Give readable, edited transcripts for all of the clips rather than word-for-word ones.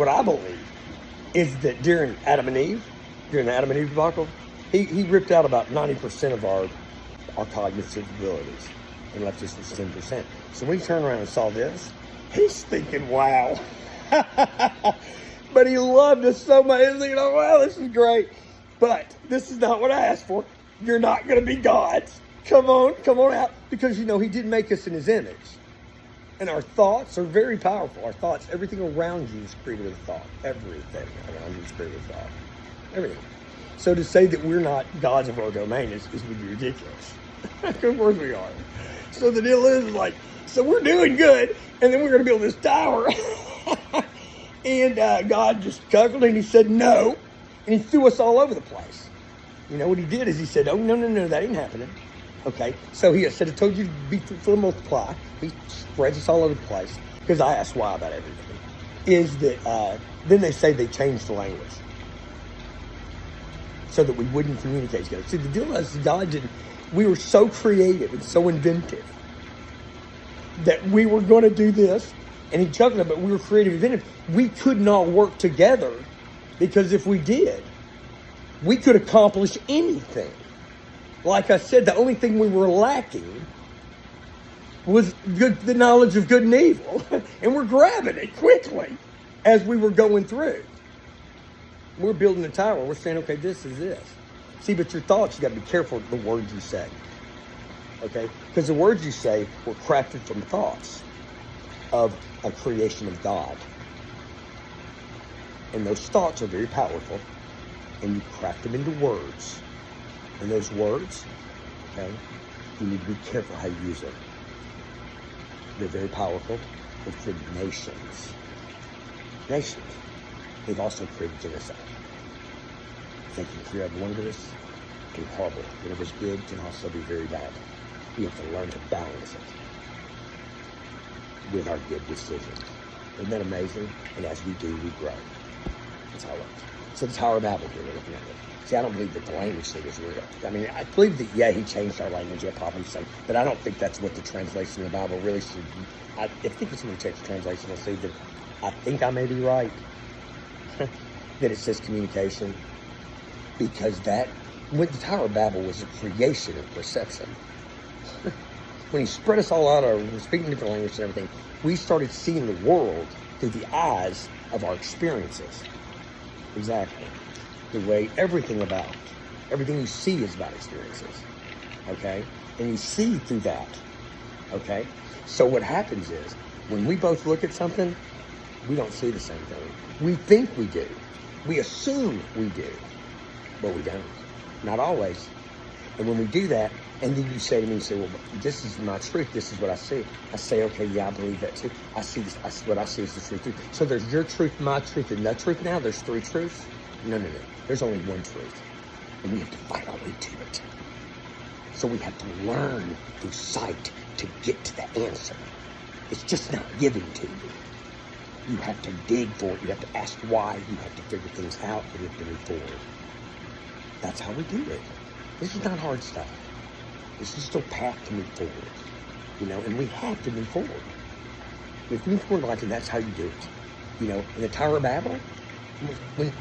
What I believe is that during the Adam and Eve debacle, he ripped out about 90% of our cognitive abilities and left us with 10%. So when he turned around and saw this, he's thinking, wow. But he loved us so much. He's thinking, oh, wow, this is great. But this is not what I asked for. You're not going to be gods. Come on out. Because, he didn't make us in his image. And our thoughts are very powerful. Our thoughts, everything around you is created with thought. Everything around you is created with thought. Everything. So to say that we're not gods of our domain is would be ridiculous. Of course we are. So the deal is like, so we're doing good, and then we're going to build this tower. And God just chuckled and he said no, and he threw us all over the place. What he did is he said, oh, no, that ain't happening. Okay, so he said, I told you to be fruitful and multiply. He spreads us all over the place, because I asked why about everything. Is that, then they say they changed the language so that we wouldn't communicate together. See, the deal is we were so creative and so inventive that we were going to do this, and he chuckled, but we were creative and inventive. We could not work together, because if we did, we could accomplish anything. Like I said, the only thing we were lacking was the knowledge of good and evil. And we're grabbing it quickly as we were going through. We're building a tower. We're saying, okay, this is this. See, but your thoughts, you got to be careful with the words you say. Okay? Because the words you say were crafted from thoughts of a creation of God. And those thoughts are very powerful. And you craft them into words. And those words, okay, you need to be careful how you use them. They're very powerful. They've created nations. Nations. They've also created genocide. Thinking fear wondrous and horrible. Whatever's good can also be very bad. We have to learn to balance it with our good decisions. Isn't that amazing? And as we do, we grow. That's how it works. So the Tower of Babel here, we're looking at it. See, I don't believe that the language thing is real. I mean, I believe that, yeah, he changed our language, yeah, probably so, but I don't think that's what the translation of the Bible really should be. I think it's when you check the translation, you'll see that I think I may be right, that it says communication, because when the Tower of Babel was a creation of perception. When he spread us all out, we're speaking different languages and everything, we started seeing the world through the eyes of our experiences. Exactly. The way everything you see is about experiences. Okay? And you see through that. Okay? So what happens is, when we both look at something, we don't see the same thing. We think we do. We assume we do. But we don't. Not always. And when we do that, and then you say to me, well, this is my truth. This is what I see. I say, okay, yeah, I believe that too. I see this. What I see is the truth too. So there's your truth, my truth, and that truth now. There's three truths. No. There's only one truth. And we have to fight our way to it. So we have to learn through sight to get to the answer. It's just not given to you. You have to dig for it. You have to ask why. You have to figure things out. And you have to move forward. That's how we do it. This is not hard stuff. This is still a path to move forward. And we have to move forward. We have to move forward in life, and that's how you do it. In the Tower of Babel,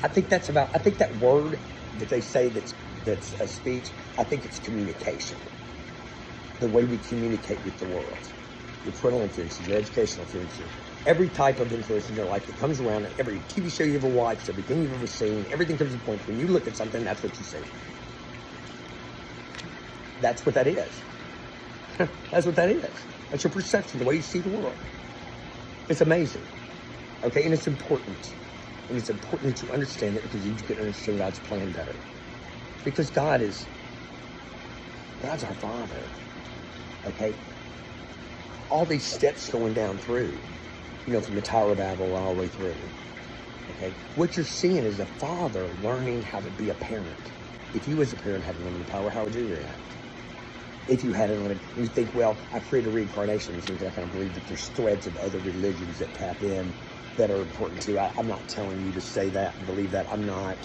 I think that word that they say that's a speech, I think it's communication. The way we communicate with the world. Your parental influences, your educational influences, every type of influence in your life that comes around, every TV show you ever watched, everything you've ever seen, everything comes to a point when you look at something, that's what you see. That's what that is. That's what that is. That's your perception, the way you see the world. It's amazing. Okay, and it's important. And it's important that you understand it, because you can understand God's plan better. Because God's our Father. Okay? All these steps going down through, from the Tower of Babel all the way through. Okay? What you're seeing is a father learning how to be a parent. If you as a parent had limited power, how would you react? If you had unlimited, you think, well, I created a reincarnation, which means I kind of believe that there's threads of other religions that tap in that are important too. I'm not telling you to say that and believe that. I'm not.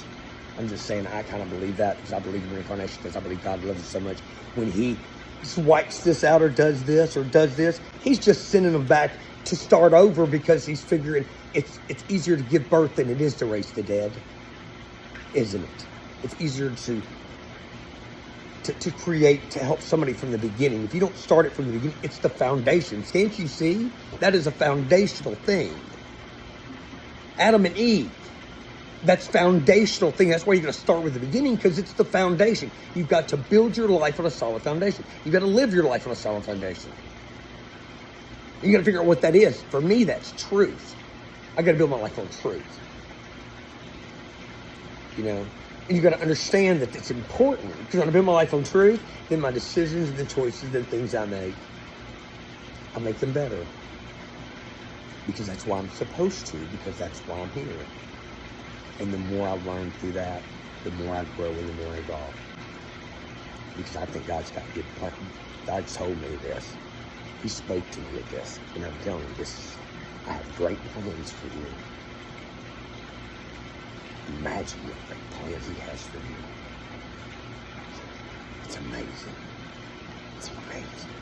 I'm just saying I kind of believe that, because I believe in reincarnation, because I believe God loves us so much. When he wipes this out or does this. He's just sending them back to start over because he's figuring it's easier to give birth than it is to raise the dead, isn't it? It's easier to create, to help somebody from the beginning. If you don't start it from the beginning, it's the foundation. Can't you see? That is a foundational thing. Adam and Eve, that's foundational thing. That's why you're going to start with the beginning, because it's the foundation. You've got to build your life on a solid foundation. You've got to live your life on a solid foundation. You got to figure out what that is. For me, that's truth. I got to build my life on truth. You know, and you got to understand that it's important. Because when I build my life on truth, then my decisions and the choices and things I make them better. Because that's why I'm supposed to. Because that's why I'm here. And the more I learn through that, the more I grow and the more I evolve. Because I think God's got good plan. God told me this. He spoke to me with this. And I'm telling you, I have great plans for you. Imagine what great plans He has for you. It's amazing. It's amazing.